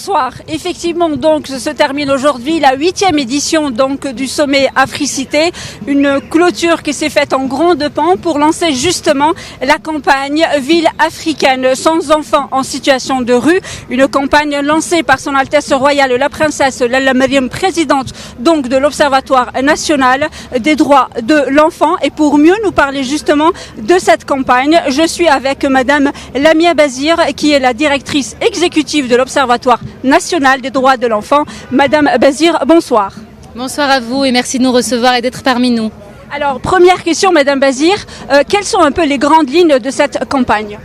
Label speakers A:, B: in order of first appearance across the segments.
A: bonsoir. Effectivement, donc, se termine aujourd'hui la 8e édition donc du sommet Africité, une clôture qui s'est faite en grande pompe pour lancer justement la campagne Ville africaine sans enfants en situation de rue, une campagne lancée par Son Altesse Royale la Princesse Lalla Mariam, présidente donc de l'Observatoire national des droits de l'enfant. Et pour mieux nous parler justement de cette campagne, je suis avec Madame Lamia Bazir, qui est la directrice exécutive de l'Observatoire national des droits de l'enfant. Madame Bazir, bonsoir.
B: Bonsoir à vous et merci de nous recevoir et d'être parmi nous.
A: Alors, première question, Madame Bazir, quelles sont un peu les grandes lignes de cette campagne ?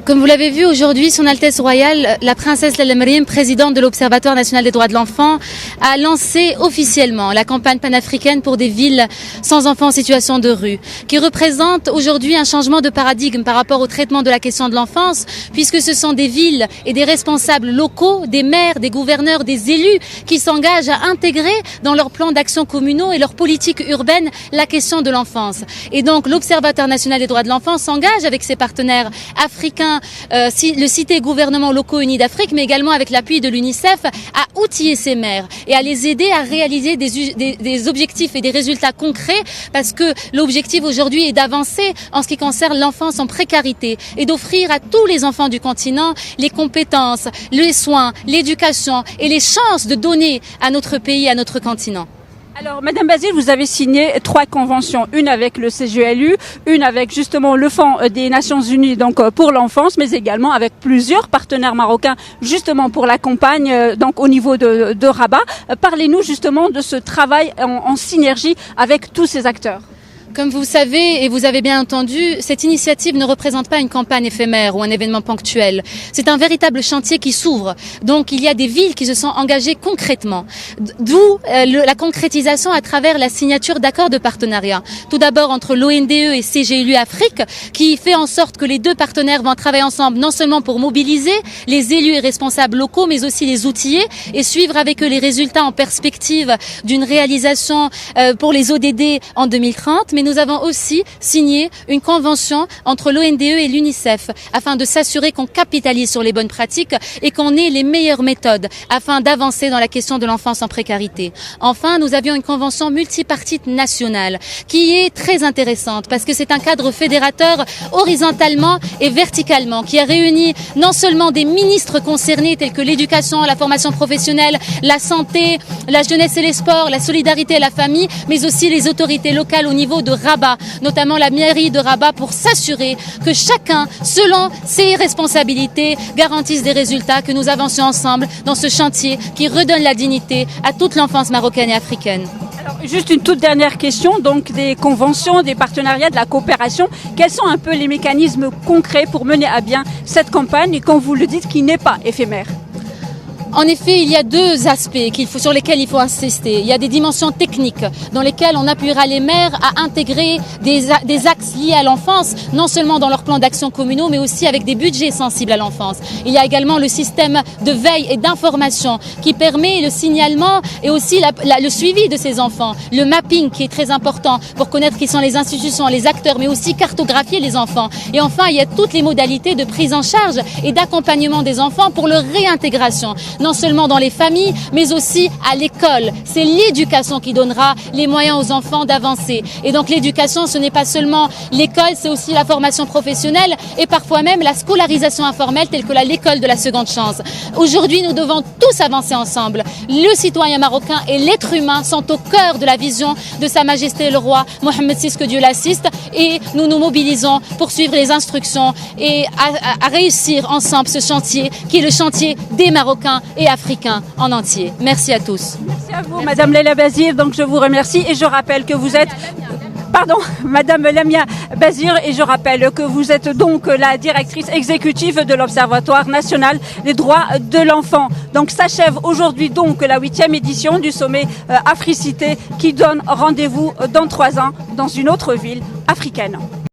B: Comme vous l'avez vu aujourd'hui, Son Altesse Royale, la Princesse Lalla Mariam, présidente de l'Observatoire national des droits de l'enfant, a lancé officiellement la campagne panafricaine pour des villes sans enfants en situation de rue, qui représente aujourd'hui un changement de paradigme par rapport au traitement de la question de l'enfance, puisque ce sont des villes et des responsables locaux, des maires, des gouverneurs, des élus, qui s'engagent à intégrer dans leurs plans d'action communaux et leur politique urbaine la question de l'enfance. Et donc l'Observatoire national des droits de l'enfant s'engage avec ses partenaires africains, le cité gouvernements locaux unis d'Afrique, mais également avec l'appui de l'UNICEF, à outiller ces maires et à les aider à réaliser des objectifs et des résultats concrets, parce que l'objectif aujourd'hui est d'avancer en ce qui concerne l'enfance en précarité et d'offrir à tous les enfants du continent les compétences, les soins, l'éducation et les chances de donner à notre pays, à notre continent.
A: Alors, Madame Bazir, vous avez signé 3 conventions, une avec le CGLU, une avec justement le Fonds des Nations Unies donc pour l'enfance, mais également avec plusieurs partenaires marocains justement pour la campagne donc au niveau de Rabat. Parlez-nous justement de ce travail en synergie avec tous ces acteurs.
B: Comme vous savez et vous avez bien entendu, cette initiative ne représente pas une campagne éphémère ou un événement ponctuel. C'est un véritable chantier qui s'ouvre. Donc il y a des villes qui se sont engagées concrètement. D'où la concrétisation à travers la signature d'accords de partenariat. Tout d'abord entre l'ONDE et CGLU Afrique, qui fait en sorte que les deux partenaires vont travailler ensemble, non seulement pour mobiliser les élus et responsables locaux, mais aussi les outiller et suivre avec eux les résultats en perspective d'une réalisation pour les ODD en 2030. Mais nous avons aussi signé une convention entre l'ONDE et l'UNICEF afin de s'assurer qu'on capitalise sur les bonnes pratiques et qu'on ait les meilleures méthodes afin d'avancer dans la question de l'enfance en précarité. Enfin, nous avions une convention multipartite nationale qui est très intéressante parce que c'est un cadre fédérateur horizontalement et verticalement qui a réuni non seulement des ministres concernés tels que l'éducation, la formation professionnelle, la santé, la jeunesse et les sports, la solidarité et la famille, mais aussi les autorités locales au niveau de Rabat, notamment la mairie de Rabat, pour s'assurer que chacun, selon ses responsabilités, garantisse des résultats, que nous avancions ensemble dans ce chantier qui redonne la dignité à toute l'enfance marocaine et africaine.
A: Alors, juste une toute dernière question, donc des conventions, des partenariats, de la coopération, quels sont un peu les mécanismes concrets pour mener à bien cette campagne et, comme vous le dites, qui n'est pas éphémère ?
B: En effet, il y a 2 aspects sur lesquels il faut insister. Il y a des dimensions techniques dans lesquelles on appuiera les maires à intégrer des axes liés à l'enfance, non seulement dans leurs plans d'action communaux, mais aussi avec des budgets sensibles à l'enfance. Il y a également le système de veille et d'information qui permet le signalement et aussi le suivi de ces enfants. Le mapping qui est très important pour connaître qui sont les institutions, les acteurs, mais aussi cartographier les enfants. Et enfin, il y a toutes les modalités de prise en charge et d'accompagnement des enfants pour leur réintégration, non seulement dans les familles, mais aussi à l'école. C'est l'éducation qui donnera les moyens aux enfants d'avancer. Et donc l'éducation, ce n'est pas seulement l'école, c'est aussi la formation professionnelle et parfois même la scolarisation informelle telle que l'école de la seconde chance. Aujourd'hui, nous devons tous avancer ensemble. Le citoyen marocain et l'être humain sont au cœur de la vision de Sa Majesté le Roi Mohammed VI, que Dieu l'assiste, et nous nous mobilisons pour suivre les instructions et à réussir ensemble ce chantier qui est le chantier des Marocains et africains en entier. Merci à tous.
A: Merci à vous, Madame Layla Bazir. Donc je vous remercie et je rappelle que vous êtes... Pardon, Madame Lamia Bazir, et je rappelle que vous êtes donc la directrice exécutive de l'Observatoire national des droits de l'enfant. Donc s'achève aujourd'hui donc la 8e édition du sommet Africité qui donne rendez-vous dans 3 ans dans une autre ville africaine.